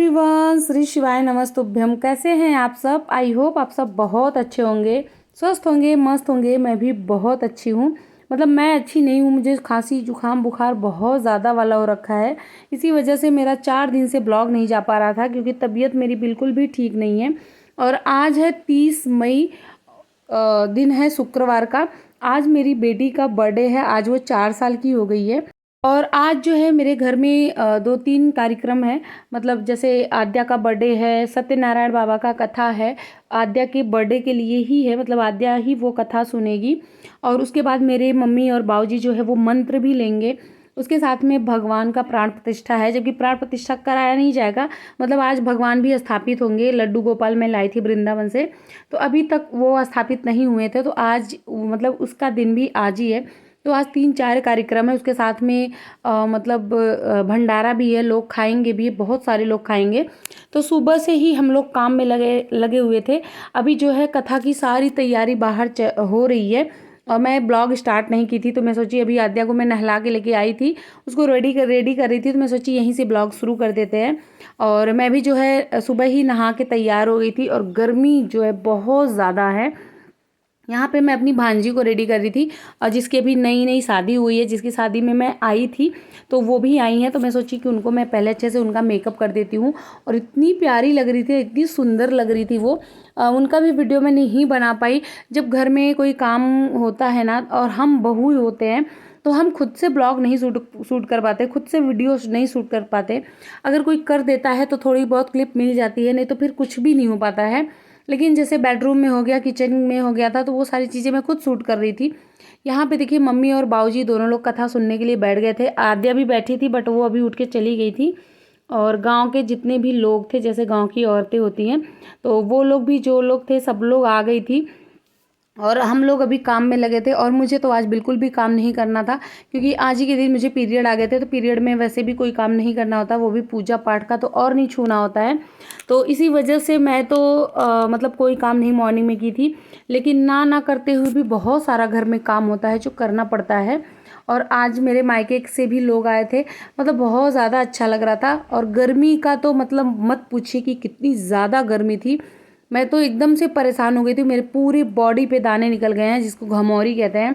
Everyone, Shri शिवाय नमस्तुभ्यम। कैसे हैं आप सब? आई होप आप सब बहुत अच्छे होंगे, स्वस्थ होंगे, मस्त होंगे। मैं भी बहुत अच्छी हूँ। मतलब मैं अच्छी नहीं हूँ, मुझे खांसी जुकाम बुखार बहुत ज़्यादा वाला हो रखा है। इसी वजह से मेरा 4 दिन से ब्लॉग नहीं जा पा रहा था, क्योंकि तबीयत मेरी बिल्कुल भी ठीक नहीं है। और आज है 30 मई, दिन है शुक्रवार का। आज मेरी बेटी का बर्थडे है। आज वो 4 साल की हो गई है। और आज जो है मेरे घर में 2-3 कार्यक्रम है। मतलब जैसे आद्या का बर्थडे है, सत्यनारायण बाबा का कथा है। आद्या के बर्थडे के लिए ही है, मतलब आद्या ही वो कथा सुनेगी। और उसके बाद मेरे मम्मी और बाऊजी जो है वो मंत्र भी लेंगे। उसके साथ में भगवान का प्राण प्रतिष्ठा है, जबकि प्राण प्रतिष्ठा कराया नहीं जाएगा। मतलब आज भगवान भी स्थापित होंगे। लड्डू गोपाल मैं लाई थी वृंदावन से, तो अभी तक वो स्थापित नहीं हुए थे। तो आज मतलब उसका दिन भी आज ही है। तो आज 3-4 कार्यक्रम है। उसके साथ में मतलब भंडारा भी है, लोग खाएंगे भी, बहुत सारे लोग खाएंगे। तो सुबह से ही हम लोग काम में लगे लगे हुए थे। अभी जो है कथा की सारी तैयारी बाहर हो रही है। और मैं ब्लॉग स्टार्ट नहीं की थी, तो मैं सोची अभी आद्या को मैं नहला के लेके आई थी, उसको रेडी कर रही थी, तो मैं सोची यहीं से ब्लॉग शुरू कर देते हैं। और मैं भी जो है सुबह ही नहा के तैयार हो गई थी। और गर्मी जो है बहुत ज़्यादा है। यहाँ पे मैं अपनी भांजी को रेडी कर रही थी, और जिसकी अभी नई नई शादी हुई है, जिसकी शादी में मैं आई थी, तो वो भी आई हैं। तो मैं सोची कि उनको मैं पहले अच्छे से उनका मेकअप कर देती हूँ। और इतनी प्यारी लग रही थी, इतनी सुंदर लग रही थी वो। उनका भी वीडियो मैं नहीं बना पाई। जब घर में कोई काम होता है ना, और हम बहू होते हैं, तो हम खुद से ब्लॉग नहीं शूट कर पाते, खुद से वीडियो नहीं शूट कर पाते। अगर कोई कर देता है तो थोड़ी बहुत क्लिप मिल जाती है, नहीं तो फिर कुछ भी नहीं हो पाता है। लेकिन जैसे बेडरूम में हो गया, किचन में हो गया था, तो वो सारी चीज़ें मैं खुद शूट कर रही थी। यहाँ पे देखिए मम्मी और बाऊजी दोनों लोग कथा सुनने के लिए बैठ गए थे। आद्या भी बैठी थी, बट वो अभी उठ के चली गई थी। और गांव के जितने भी लोग थे, जैसे गांव की औरतें होती हैं, तो वो लोग भी, जो लोग थे, सब लोग आ गई थी। और हम लोग अभी काम में लगे थे। और मुझे तो आज बिल्कुल भी काम नहीं करना था, क्योंकि आज ही के दिन मुझे पीरियड आ गए थे। तो पीरियड में वैसे भी कोई काम नहीं करना होता, वो भी पूजा पाठ का, तो और नहीं छूना होता है। तो इसी वजह से मैं तो मतलब कोई काम नहीं मॉर्निंग में की थी। लेकिन ना करते हुए भी बहुत सारा घर में काम होता है जो करना पड़ता है। और आज मेरे मायके से भी लोग आए थे। मतलब बहुत ज़्यादा अच्छा लग रहा था। और गर्मी का तो मतलब मत पूछिए कि कितनी ज़्यादा गर्मी थी। मैं तो एकदम से परेशान हो गई थी। मेरे पूरी बॉडी पे दाने निकल गए हैं, जिसको घमौरी कहते हैं।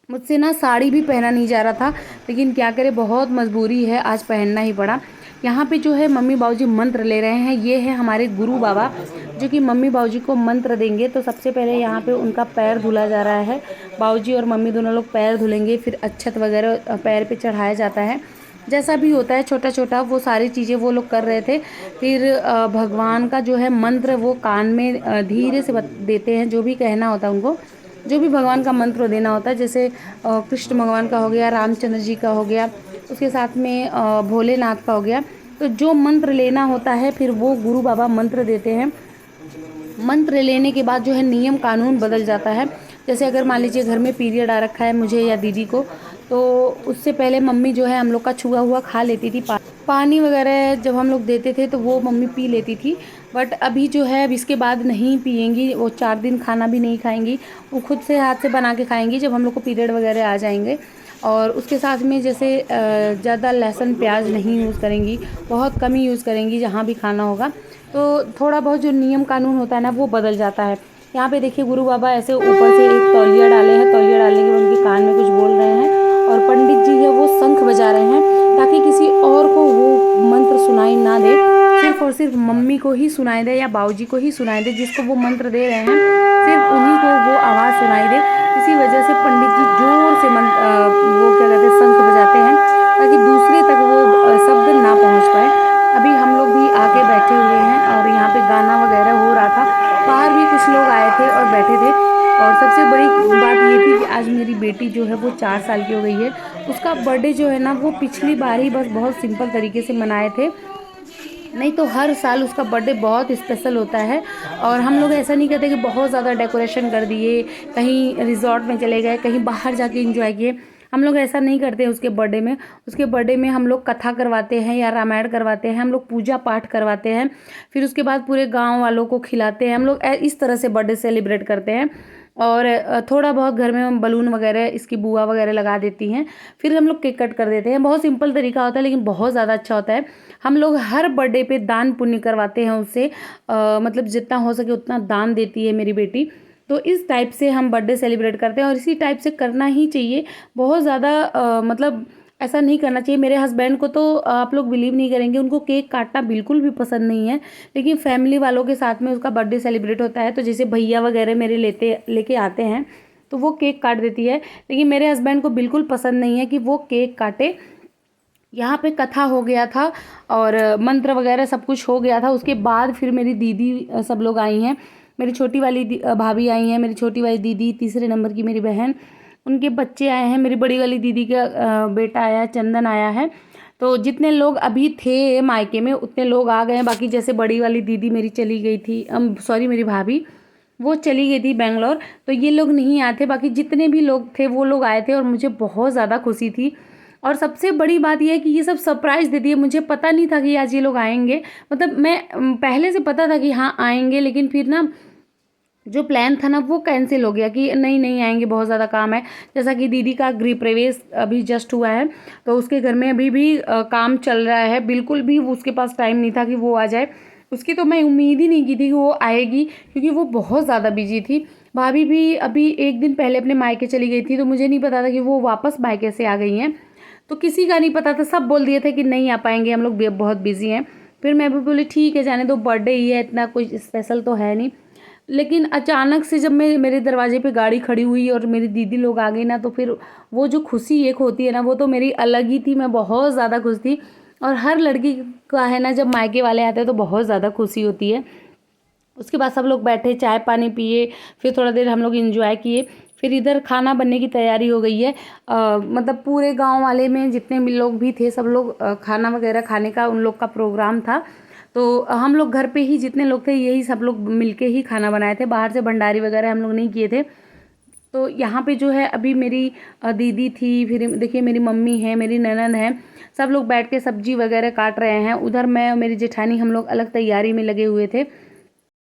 मुझसे ना साड़ी भी पहना नहीं जा रहा था, लेकिन क्या करें, बहुत मजबूरी है, आज पहनना ही पड़ा। यहाँ पे जो है मम्मी बाबूजी मंत्र ले रहे हैं। ये है हमारे गुरु बाबा, जो कि मम्मी बाबूजी को मंत्र देंगे। तो सबसे पहले यहाँ पे उनका पैर धुला जा रहा है। बाबूजी और मम्मी दोनों लोग पैर धुलेंगे, फिर अक्षत वगैरह पैर पे चढ़ाया जाता है। जैसा भी होता है छोटा छोटा, वो सारी चीज़ें वो लोग कर रहे थे। फिर भगवान का जो है मंत्र वो कान में धीरे से देते हैं, जो भी कहना होता है उनको, जो भी भगवान का मंत्र देना होता है। जैसे कृष्ण भगवान का हो गया, रामचंद्र जी का हो गया, उसके साथ में भोलेनाथ का हो गया। तो जो मंत्र लेना होता है, फिर वो गुरु बाबा मंत्र देते हैं। मंत्र लेने के बाद जो है नियम कानून बदल जाता है। जैसे अगर मान लीजिए घर में पीरियड आ रखा है मुझे या दीदी को, तो उससे पहले मम्मी जो है हम लोग का छुआ हुआ खा लेती थी। पानी वगैरह जब हम लोग देते थे तो वो मम्मी पी लेती थी। बट अभी जो है, अब इसके बाद नहीं पियेंगी वो। 4 दिन खाना भी नहीं खाएंगी, वो खुद से हाथ से बना के खाएंगी जब हम लोग को पीरियड वगैरह आ जाएंगे। और उसके साथ में जैसे ज़्यादा लहसुन प्याज नहीं यूज़ करेंगी, बहुत कम ही यूज़ करेंगी जहाँ भी खाना होगा। तो थोड़ा बहुत जो नियम कानून होता है ना, वो बदल जाता है। यहाँ पे देखिए गुरु बाबा ऐसे ऊपर से एक तौलिया डाले हैं, तौलिया डालने के बाद उनके कान में कुछ बोल रहे हैं। और पंडित जी है वो शंख बजा रहे हैं, ताकि किसी और को वो मंत्र सुनाई ना दे, सिर्फ और सिर्फ मम्मी को ही सुनाई दे या बाऊजी को ही सुनाई दे। जिसको वो मंत्र दे रहे हैं, सिर्फ उन्हीं को वो आवाज़ सुनाई दे। इसी वजह से पंडित जी जोर से वो क्या कहते हैं, शंख बजाते हैं, ताकि दूसरे तक वो शब्द ना पहुंच पाए। अभी हम लोग भी आके बैठे हुए हैं, और यहाँ पे गाना वगैरह हो रहा था। बाहर भी कुछ लोग आए थे और बैठे थे। और सबसे बड़ी बात ये थी कि आज मेरी बेटी जो है वो 4 साल की हो गई है। उसका बर्थडे जो है ना, वो पिछली बार ही बस बहुत सिंपल तरीके से मनाए थे। नहीं तो हर साल उसका बर्थडे बहुत स्पेशल होता है। और हम लोग ऐसा नहीं करते कि बहुत ज़्यादा डेकोरेशन कर दिए, कहीं रिजॉर्ट में चले गए, कहीं बाहर जाके एंजॉय किए। हम लोग ऐसा नहीं करते हैं उसके बर्थडे में। उसके बर्थडे में हम लोग कथा करवाते हैं या रामायण करवाते हैं, हम लोग पूजा पाठ करवाते हैं। फिर उसके बाद पूरे गांव वालों को खिलाते हैं। हम लोग इस तरह से बर्थडे सेलिब्रेट करते हैं। और थोड़ा बहुत घर में हम बलून वगैरह इसकी बुआ वगैरह लगा देती हैं। फिर हम लोग केक कट कर देते हैं। बहुत सिंपल तरीका होता है लेकिन बहुत ज़्यादा अच्छा होता है। हम लोग हर बर्थडे पे दान पुण्य करवाते हैं उससे, मतलब जितना हो सके उतना दान देती है मेरी बेटी। तो इस टाइप से हम बर्थडे सेलिब्रेट करते हैं और इसी टाइप से करना ही चाहिए। बहुत ज़्यादा मतलब ऐसा नहीं करना चाहिए। मेरे हस्बैंड को तो आप लोग बिलीव नहीं करेंगे, उनको केक काटना बिल्कुल भी पसंद नहीं है। लेकिन फैमिली वालों के साथ में उसका बर्थडे सेलिब्रेट होता है तो जैसे भैया वगैरह मेरे लेके आते हैं तो वो केक काट देती है। लेकिन मेरे हस्बैंड को बिल्कुल पसंद नहीं है कि वो केक काटे। यहाँ पे कथा हो गया था और मंत्र वगैरह सब कुछ हो गया था। उसके बाद फिर मेरी दीदी सब लोग आई हैं। मेरी छोटी वाली भाभी आई हैं, मेरी छोटी वाली दीदी, तीसरे नंबर की मेरी बहन, उनके बच्चे आए हैं, मेरी बड़ी वाली दीदी का बेटा आया है, चंदन आया है। तो जितने लोग अभी थे मायके में उतने लोग आ गए हैं। बाकी जैसे बड़ी वाली दीदी मेरी चली गई थी, सॉरी मेरी भाभी, वो चली गई थी बेंगलोर, तो ये लोग नहीं आए थे। बाकी जितने भी लोग थे वो लोग आए थे और मुझे बहुत ज़्यादा खुशी थी। और सबसे बड़ी बात यह है कि ये सब सरप्राइज़ दे दिए। मुझे पता नहीं था कि आज ये लोग आएंगे। मतलब मैं पहले से पता था कि हाँ आएंगे, लेकिन फिर ना जो प्लान था ना वो कैंसिल हो गया कि नहीं नहीं आएंगे, बहुत ज़्यादा काम है। जैसा कि दीदी का गृह प्रवेश अभी जस्ट हुआ है तो उसके घर में अभी भी काम चल रहा है। बिल्कुल भी उसके पास टाइम नहीं था कि वो आ जाए। उसकी तो मैं उम्मीद ही नहीं की थी कि वो आएगी, क्योंकि वो बहुत ज़्यादा बिजी थी। भाभी भी अभी एक दिन पहले अपने मायके चली गई थी तो मुझे नहीं पता था कि वो वापस मायके से आ गई हैं। तो किसी का नहीं पता था, सब बोल दिए थे कि नहीं आ पाएंगे, हम लोग बहुत बिजी हैं। फिर मैं भी बोली ठीक है जाने दो, बर्थडे ही है, इतना कोई स्पेशल तो है नहीं। लेकिन अचानक से जब मैं मेरे दरवाजे पे गाड़ी खड़ी हुई और मेरी दीदी लोग आ गई ना, तो फिर वो जो खुशी एक होती है ना वो तो मेरी अलग ही थी। मैं बहुत ज़्यादा खुश थी। और हर लड़की का है ना, जब मायके वाले आते हैं तो बहुत ज़्यादा खुशी होती है। उसके बाद सब लोग बैठे, चाय पानी पिए, फिर थोड़ा देर हम लोग इंजॉय किए। फिर इधर खाना बनने की तैयारी हो गई है। मतलब पूरे गांव वाले में जितने भी लोग भी थे सब लोग खाना वगैरह खाने का उन लोग का प्रोग्राम था। तो हम लोग घर पे ही जितने लोग थे यही सब लोग मिलके ही खाना बनाए थे, बाहर से भंडारी वगैरह हम लोग नहीं किए थे। तो यहाँ पे जो है अभी मेरी दीदी थी, फिर देखिए मेरी मम्मी है, मेरी ननद है, सब लोग बैठ के सब्जी वगैरह काट रहे हैं। उधर मैं और मेरी जेठानी हम लोग अलग तैयारी में लगे हुए थे।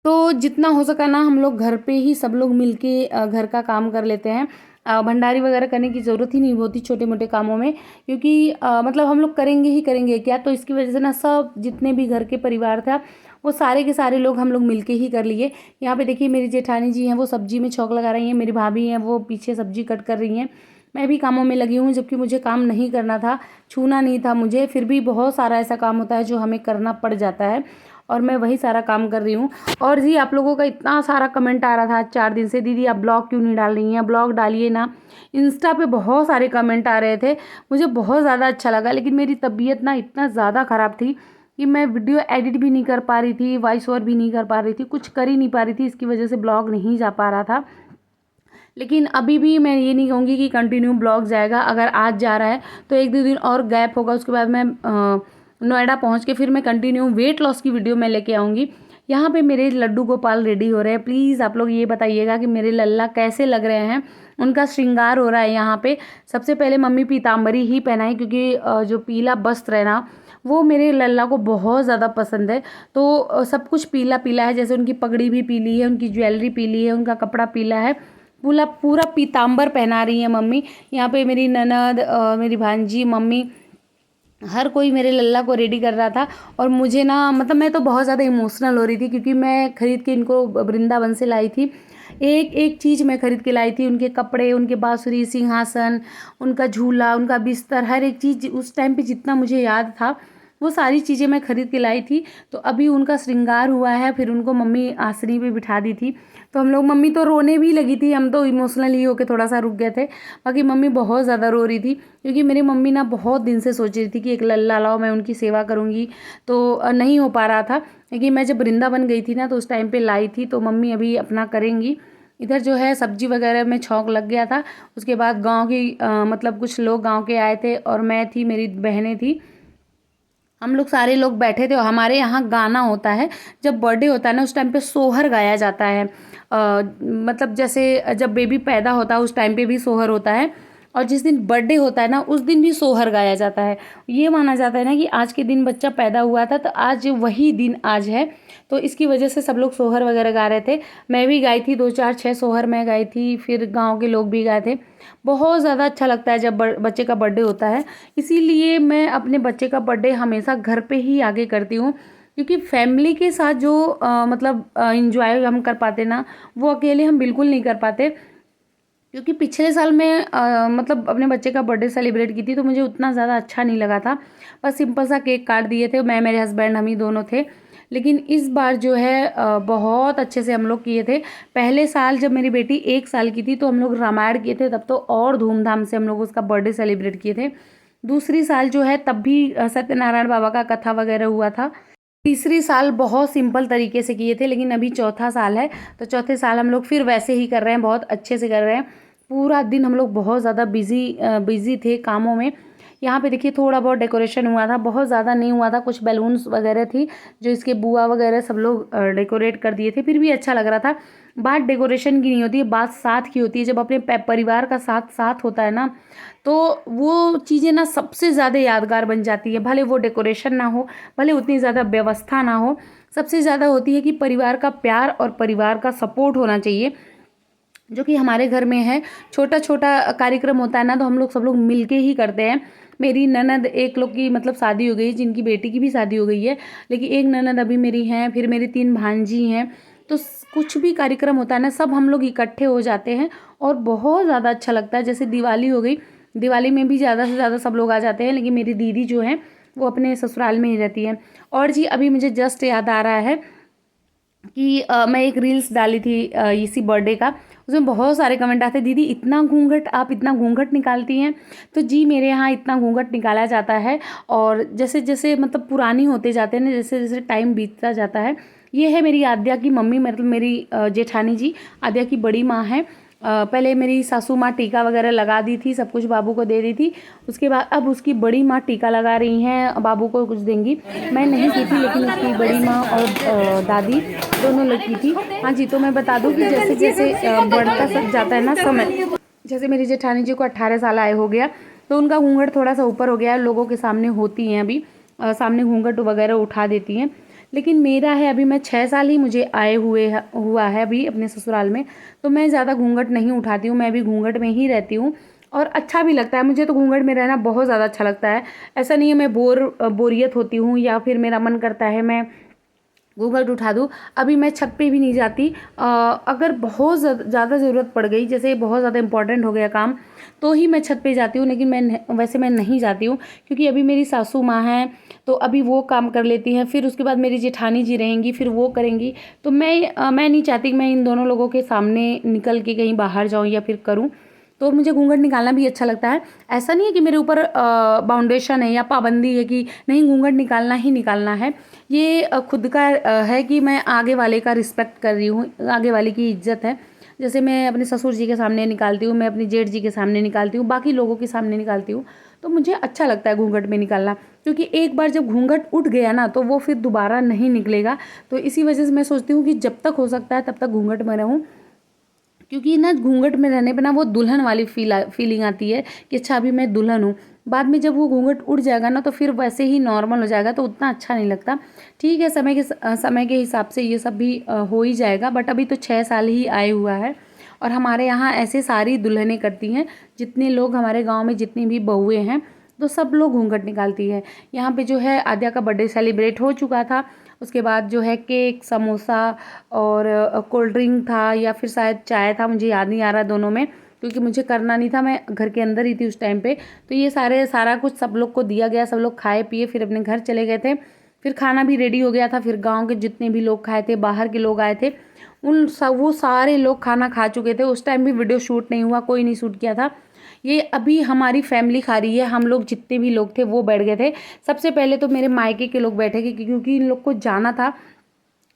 तो जितना हो सका ना हम लोग घर पे ही सब लोग मिलके घर का काम कर लेते हैं। भंडारी वगैरह करने की ज़रूरत ही नहीं होती छोटे मोटे कामों में, क्योंकि मतलब हम लोग करेंगे ही करेंगे क्या। तो इसकी वजह से ना सब जितने भी घर के परिवार था वो सारे के सारे लोग हम लोग मिलके ही कर लिए। यहाँ पे देखिए मेरी जेठानी जी हैं, वो सब्जी में छौंक लगा रही हैं। मेरी भाभी हैं, वो पीछे सब्जी कट कर रही हैं। मैं भी कामों में लगी हूँ, जबकि मुझे काम नहीं करना था, छूना नहीं था मुझे। फिर भी बहुत सारा ऐसा काम होता है जो हमें करना पड़ जाता है और मैं वही सारा काम कर रही हूँ। और जी आप लोगों का इतना सारा कमेंट आ रहा था 4 दिन से, दीदी आप ब्लॉग क्यों नहीं डाल रही हैं, ब्लॉग डालिए ना। इंस्टा पे बहुत सारे कमेंट आ रहे थे, मुझे बहुत ज़्यादा अच्छा लगा। लेकिन मेरी तबीयत ना इतना ज़्यादा ख़राब थी कि मैं वीडियो एडिट भी नहीं कर पा रही थी, वॉइस ओवर भी नहीं कर पा रही थी, कुछ कर ही नहीं पा रही थी। इसकी वजह से ब्लॉग नहीं जा पा रहा था। लेकिन अभी भी मैं ये नहीं कहूँगी कि कंटिन्यू ब्लॉग जाएगा। अगर आज जा रहा है तो 1-2 दिन और गैप होगा, उसके बाद मैं नोएडा पहुँच के फिर मैं कंटिन्यू वेट लॉस की वीडियो मैं लेके आऊँगी। यहाँ पे मेरे लड्डू गोपाल रेडी हो रहे हैं। प्लीज़ आप लोग ये बताइएगा कि मेरे लल्ला कैसे लग रहे हैं। उनका श्रृंगार हो रहा है यहाँ पे। सबसे पहले मम्मी पीताम्बरी ही पहनाई, क्योंकि जो पीला वस्त्र है ना वो मेरे लल्ला को बहुत ज़्यादा पसंद है। तो सब कुछ पीला पीला है, जैसे उनकी पगड़ी भी पीली है, उनकी ज्वेलरी पीली है, उनका कपड़ा पीला है, पूरा पूरा पीताम्बर पहना रही है मम्मी। यहाँ पे मेरी ननद, मेरी भांजी, मम्मी, हर कोई मेरे लल्ला को रेडी कर रहा था। और मुझे ना मतलब मैं तो बहुत ज़्यादा इमोशनल हो रही थी, क्योंकि मैं खरीद के इनको वृंदावन से लाई थी। एक एक चीज़ मैं खरीद के लाई थी, उनके कपड़े, उनके बांसुरी, सिंहासन, उनका झूला, उनका बिस्तर, हर एक चीज़ उस टाइम पे जितना मुझे याद था वो सारी चीज़ें मैं खरीद के लाई थी। तो अभी उनका श्रृंगार हुआ है, फिर उनको मम्मी आसनी पे बिठा दी थी। तो हम लोग, मम्मी तो रोने भी लगी थी, हम तो इमोशनल ही होके थोड़ा सा रुक गए थे। बाकी मम्मी बहुत ज़्यादा रो रही थी, क्योंकि मेरी मम्मी ना बहुत दिन से सोच रही थी कि एक लल्ला लाओ, मैं उनकी सेवा करूँगी। तो नहीं हो पा रहा था। लेकिन मैं जब वृंदावन गई थी ना तो उस टाइम पे लाई थी, तो मम्मी अभी अपना करेंगी। इधर जो है सब्जी वगैरह में छौंक लग गया था। उसके बाद गांव की मतलब कुछ लोग गांव के आए थे और मैं थी, मेरी बहनें थी, हम लोग सारे लोग बैठे थे। और हमारे यहाँ गाना होता है, जब बर्थडे होता है ना उस टाइम पे सोहर गाया जाता है। मतलब जैसे जब बेबी पैदा होता है उस टाइम पे भी सोहर होता है। और जिस दिन बर्थडे होता है ना उस दिन भी सोहर गाया जाता है। ये माना जाता है ना कि आज के दिन बच्चा पैदा हुआ था तो आज वही दिन आज है, तो इसकी वजह से सब लोग सोहर वगैरह गा रहे थे। मैं भी गाई थी 2 4 6 सोहर मैं गाई थी, फिर गाँव के लोग भी गाए थे। बहुत ज़्यादा अच्छा लगता है जब बच्चे का बर्थडे होता है। इसीलिए मैं अपने बच्चे का बर्थडे हमेशा घर पे ही आगे करती हूँ, क्योंकि फैमिली के साथ जो मतलब एंजॉय हम कर पाते ना, वो अकेले हम बिल्कुल नहीं कर पाते। क्योंकि पिछले साल मैं मतलब अपने बच्चे का बर्थडे सेलिब्रेट की थी तो मुझे उतना ज़्यादा अच्छा नहीं लगा था। बस सिंपल सा केक काट दिए थे, मैं मेरे हस्बैंड हम ही दोनों थे। लेकिन इस बार जो है बहुत अच्छे से हम लोग किए थे। पहले साल जब मेरी बेटी 1 साल की थी तो हम लोग रामायण किए थे, तब तो और धूमधाम से हम लोग उसका बर्थडे सेलिब्रेट किए थे। दूसरी साल जो है तब भी सत्यनारायण बाबा का कथा वगैरह हुआ था। तीसरी साल बहुत सिंपल तरीके से किए थे, लेकिन अभी चौथा साल है तो चौथे साल हम लोग फिर वैसे ही कर रहे हैं, बहुत अच्छे से कर रहे हैं। पूरा दिन हम लोग बहुत ज़्यादा बिजी थे कामों में। यहाँ पे देखिए थोड़ा बहुत डेकोरेशन हुआ था, बहुत ज़्यादा नहीं हुआ था, कुछ बैलून्स वगैरह थी जो इसके बुआ वगैरह सब लोग डेकोरेट कर दिए थे, फिर भी अच्छा लग रहा था। बात डेकोरेशन की नहीं होती है, बात साथ की होती है। जब अपने परिवार का साथ साथ होता है ना तो वो चीज़ें ना सबसे ज़्यादा यादगार बन जाती है। भले वो डेकोरेशन ना हो, भले उतनी ज़्यादा व्यवस्था ना हो, सबसे ज़्यादा होती है कि परिवार का प्यार और परिवार का सपोर्ट होना चाहिए, जो कि हमारे घर में है। छोटा छोटा कार्यक्रम होता है ना तो हम लोग सब लोग मिलके ही करते हैं। मेरी ननद एक लोग की मतलब शादी हो गई, जिनकी बेटी की भी शादी हो गई है, लेकिन एक ननद अभी मेरी हैं, फिर मेरी 3 भांजी हैं। तो कुछ भी कार्यक्रम होता है ना सब हम लोग इकट्ठे हो जाते हैं और बहुत ज़्यादा अच्छा लगता है। जैसे दिवाली हो गई, दिवाली में भी ज़्यादा से ज़्यादा सब लोग आ जाते हैं, लेकिन मेरी दीदी जो है वो अपने ससुराल में ही रहती है। और जी अभी मुझे जस्ट याद आ रहा है कि मैं एक रील्स डाली थी इसी बर्थडे का। उसमें बहुत सारे कमेंट आते, दीदी इतना घूंघट, आप इतना घूंघट निकालती हैं। तो जी मेरे यहाँ इतना घूंघट निकाला जाता है, और जैसे जैसे मतलब पुरानी होते जाते हैं ना, जैसे जैसे टाइम बीतता जाता है। ये है मेरी आद्या की मम्मी, मतलब मेरी जेठानी जी, आद्या की बड़ी माँ है। पहले मेरी सासू माँ टीका वगैरह लगा दी थी, सब कुछ बाबू को दे दी थी। उसके बाद अब उसकी बड़ी माँ टीका लगा रही हैं, बाबू को कुछ देंगी। मैं नहीं की थी, लेकिन उसकी बड़ी माँ और दादी दोनों लोग की थी। हाँ जी, तो मैं बता दूँ कि जैसे जैसे बढ़ता सब जाता है ना समय, जैसे मेरी जेठानी जी को 18 साल आए हो गया, तो उनका घूंघट थोड़ा सा ऊपर हो गया है, लोगों के सामने होती हैं अभी, सामने घूंघट वगैरह उठा देती हैं। लेकिन मेरा है अभी, मैं 6 साल ही मुझे आए हुआ है अभी अपने ससुराल में, तो मैं ज़्यादा घूंघट नहीं उठाती हूँ, मैं भी घूंघट में ही रहती हूँ। और अच्छा भी लगता है मुझे, तो घूंघट में रहना बहुत ज़्यादा अच्छा लगता है। ऐसा नहीं है मैं बोरियत होती हूँ या फिर मेरा मन करता है मैं घूंघट उठा दूँ। अभी मैं छत पे भी नहीं जाती। अगर बहुत ज़्यादा ज़रूरत पड़ गई, जैसे बहुत ज़्यादा इंपॉर्टेंट हो गया काम, तो ही मैं छत पे जाती हूँ, लेकिन वैसे मैं नहीं जाती हूँ, क्योंकि अभी मेरी सासू माँ हैं तो अभी वो काम कर लेती हैं, फिर उसके बाद मेरी जेठानी जी रहेंगी, फिर वो करेंगी। तो मैं नहीं चाहती कि मैं इन दोनों लोगों के सामने निकल के कहीं बाहर जाऊँ या फिर करूँ। तो मुझे घूंघट निकालना भी अच्छा लगता है। ऐसा नहीं है कि मेरे ऊपर बाउंडेशन है या पाबंदी है कि नहीं घूंघट निकालना ही निकालना है। ये खुद का है कि मैं आगे वाले का रिस्पेक्ट कर रही हूँ, आगे वाले की इज्जत है। जैसे मैं अपने ससुर जी के सामने निकालती हूँ, मैं अपनी जेठ जी के सामने निकालती हूँ, बाकी लोगों के सामने निकालती हूँ। तो मुझे अच्छा लगता है घूंघट में निकालना, क्योंकि एक बार जब घूंघट उठ गया ना तो वो फिर दोबारा नहीं निकलेगा। तो इसी वजह से मैं सोचती हूँ कि जब तक हो सकता है तब तक घूंघट में रहूँ, क्योंकि ना घूंघट में रहने पे ना वो दुल्हन वाली फीलिंग आती है कि अच्छा अभी मैं दुल्हन हूँ। बाद में जब वो घूंघट उड़ जाएगा ना तो फिर वैसे ही नॉर्मल हो जाएगा, तो उतना अच्छा नहीं लगता। ठीक है, समय के हिसाब से ये सब भी हो ही जाएगा, बट अभी तो 6 साल ही आए हुआ है। और हमारे यहाँ ऐसे सारी दुल्हनें करती हैं, जितने लोग हमारे गाँव में जितनी भी बहुएँ हैं तो सब लोग घूंघट निकालती है। यहाँ पे जो है आद्या का बर्थडे सेलिब्रेट हो चुका था। उसके बाद जो है केक, समोसा और कोल्ड ड्रिंक था, या फिर शायद चाय था, मुझे याद नहीं आ रहा दोनों में, क्योंकि मुझे करना नहीं था, मैं घर के अंदर ही थी उस टाइम पे। तो ये सारा कुछ सब लोग को दिया गया, सब लोग खाए पिए फिर अपने घर चले गए थे। फिर खाना भी रेडी हो गया था, फिर गाँव के जितने भी लोग खाए थे, बाहर के लोग आए थे, वो सारे लोग खाना खा चुके थे। उस टाइम भी वीडियो शूट नहीं हुआ, कोई नहीं शूट किया था। ये अभी हमारी फैमिली खा रही है, हम लोग जितने भी लोग थे वो बैठ गए थे। सबसे पहले तो मेरे मायके के लोग बैठे, क्योंकि इन लोग को जाना था।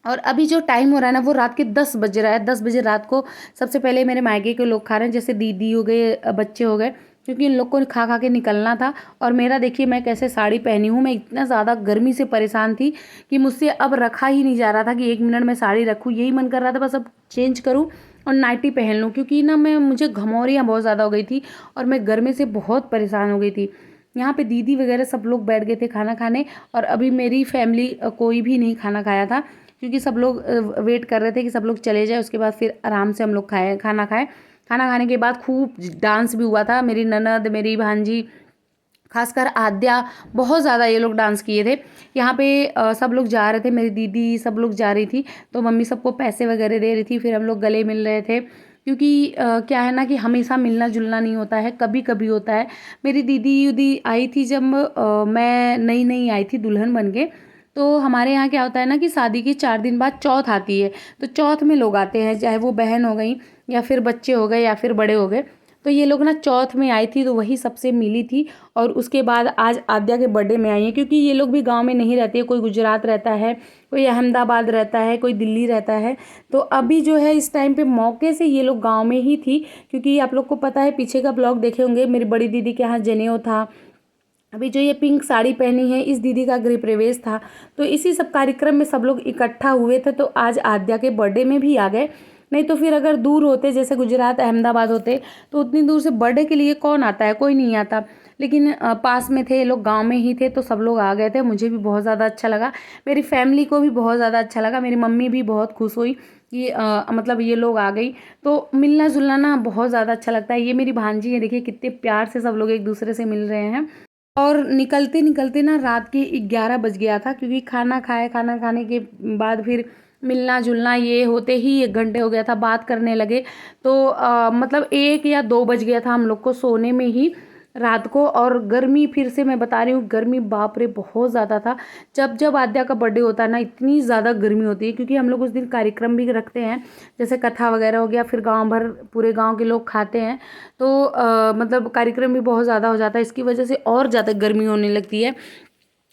और अभी जो टाइम हो रहा है ना वो रात के 10 बज रहा है, 10 बजे रात को सबसे पहले मेरे मायके के लोग खा रहे हैं, जैसे दीदी हो गए, बच्चे हो गए, क्योंकि इन लोग को खा खा के निकलना था। और मेरा देखिए मैं कैसे साड़ी पहनी हूँ, मैं इतना ज़्यादा गर्मी से परेशान थी कि मुझसे अब रखा ही नहीं जा रहा था कि 1 मिनट में साड़ी रखूँ, यही मन कर रहा था बस अब चेंज करूँ और नाइटी पहन लूँ, क्योंकि ना मुझे घमौरियाँ बहुत ज़्यादा हो गई थी और मैं गर्मी से बहुत परेशान हो गई थी। यहाँ पे दीदी वगैरह सब लोग बैठ गए थे खाना खाने, और अभी मेरी फैमिली कोई भी नहीं खाना खाया था, क्योंकि सब लोग वेट कर रहे थे कि सब लोग चले जाए, उसके बाद फिर आराम से हम लोग खाना खाएं। खाना खाने के बाद खूब डांस भी हुआ था। मेरी ननद, मेरी भांजी, खासकर आद्या, बहुत ज़्यादा ये लोग डांस किए थे। यहाँ पे सब लोग जा रहे थे, मेरी दीदी सब लोग जा रही थी, तो मम्मी सबको पैसे वगैरह दे रही थी, फिर हम लोग गले मिल रहे थे, क्योंकि क्या है ना कि हमेशा मिलना जुलना नहीं होता है, कभी कभी होता है। मेरी दीदी उदी आई थी जब मैं नई नई आई थी दुल्हन बन के, तो हमारे यहाँ क्या होता है ना कि शादी के 4 दिन बाद चौथ आती है, तो चौथ में लोग आते हैं, चाहे वो बहन हो गई या फिर बच्चे हो गए या फिर बड़े हो गए। तो ये लोग ना चौथ में आई थी, तो वही सबसे मिली थी, और उसके बाद आज आद्या के बर्थडे में आई है, क्योंकि ये लोग भी गांव में नहीं रहती है, कोई गुजरात रहता है, कोई अहमदाबाद रहता है, कोई दिल्ली रहता है। तो अभी जो है इस टाइम पे मौके से ये लोग गांव में ही थी, क्योंकि आप लोग को पता है, पीछे का ब्लॉग देखे होंगे, मेरी बड़ी दीदी के यहाँ जनेऊ था। अभी जो ये पिंक साड़ी पहनी है, इस दीदी का गृह प्रवेश था, तो इसी सब कार्यक्रम में सब लोग इकट्ठा हुए थे, तो आज आद्या के बर्थडे में भी आ गए। नहीं तो फिर अगर दूर होते, जैसे गुजरात अहमदाबाद होते, तो उतनी दूर से बर्थडे के लिए कौन आता है, कोई नहीं आता। लेकिन पास में थे ये लोग, गांव में ही थे, तो सब लोग आ गए थे। मुझे भी बहुत ज़्यादा अच्छा लगा, मेरी फैमिली को भी बहुत ज़्यादा अच्छा लगा, मेरी मम्मी भी बहुत खुश हुई कि मतलब ये लोग आ गई। तो मिलना जुलना ना बहुत ज़्यादा अच्छा लगता है। ये मेरी भांजी है, देखिए कितने प्यार से सब लोग एक दूसरे से मिल रहे हैं। और निकलते निकलते ना रात के 11 बज गया था, क्योंकि खाना खाए, खाना खाने के बाद फिर मिलना जुलना ये होते ही 1 घंटे हो गया था, बात करने लगे, तो मतलब 1 या 2 बज गया था हम लोग को सोने में ही रात को। और गर्मी, फिर से मैं बता रही हूँ, गर्मी बाप रे बहुत ज़्यादा था। जब जब आद्या का बर्थडे होता है ना, इतनी ज़्यादा गर्मी होती है, क्योंकि हम लोग उस दिन कार्यक्रम भी रखते हैं, जैसे कथा वगैरह हो गया, फिर गांव भर पूरे गांव के लोग खाते हैं, तो मतलब कार्यक्रम भी बहुत ज़्यादा हो जाता है, इसकी वजह से और ज़्यादा गर्मी होने लगती है।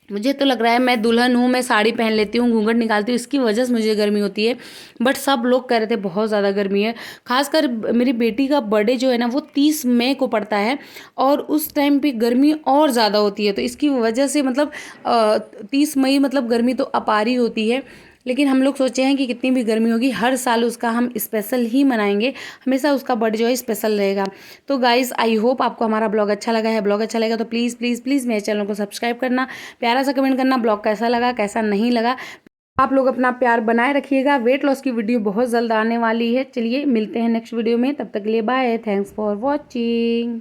मुझे तो लग रहा है मैं दुल्हन हूँ, मैं साड़ी पहन लेती हूँ, घूंघट निकालती हूँ, इसकी वजह से मुझे गर्मी होती है, बट सब लोग कह रहे थे बहुत ज़्यादा गर्मी है। खासकर मेरी बेटी का बर्थडे जो है ना, वो 30 मई को पड़ता है, और उस टाइम पे गर्मी और ज़्यादा होती है, तो इसकी वजह से मतलब 30 मई मतलब गर्मी तो अपार ही होती है। लेकिन हम लोग सोचे हैं कि कितनी भी गर्मी होगी, हर साल उसका हम स्पेशल ही मनाएंगे, हमेशा उसका बर्थडे जो है स्पेशल रहेगा। तो गाइज़, आई होप आपको हमारा ब्लॉग अच्छा लगा है। ब्लॉग अच्छा लगा तो प्लीज़ प्लीज़ प्लीज़ मेरे चैनल को सब्सक्राइब करना, प्यारा सा कमेंट करना, ब्लॉग कैसा लगा कैसा नहीं लगा। आप लोग अपना प्यार बनाए रखिएगा। वेट लॉस की वीडियो बहुत जल्द आने वाली है। चलिए मिलते हैं नेक्स्ट वीडियो में, तब तक के लिए बाय, थैंक्स फॉर वॉचिंग।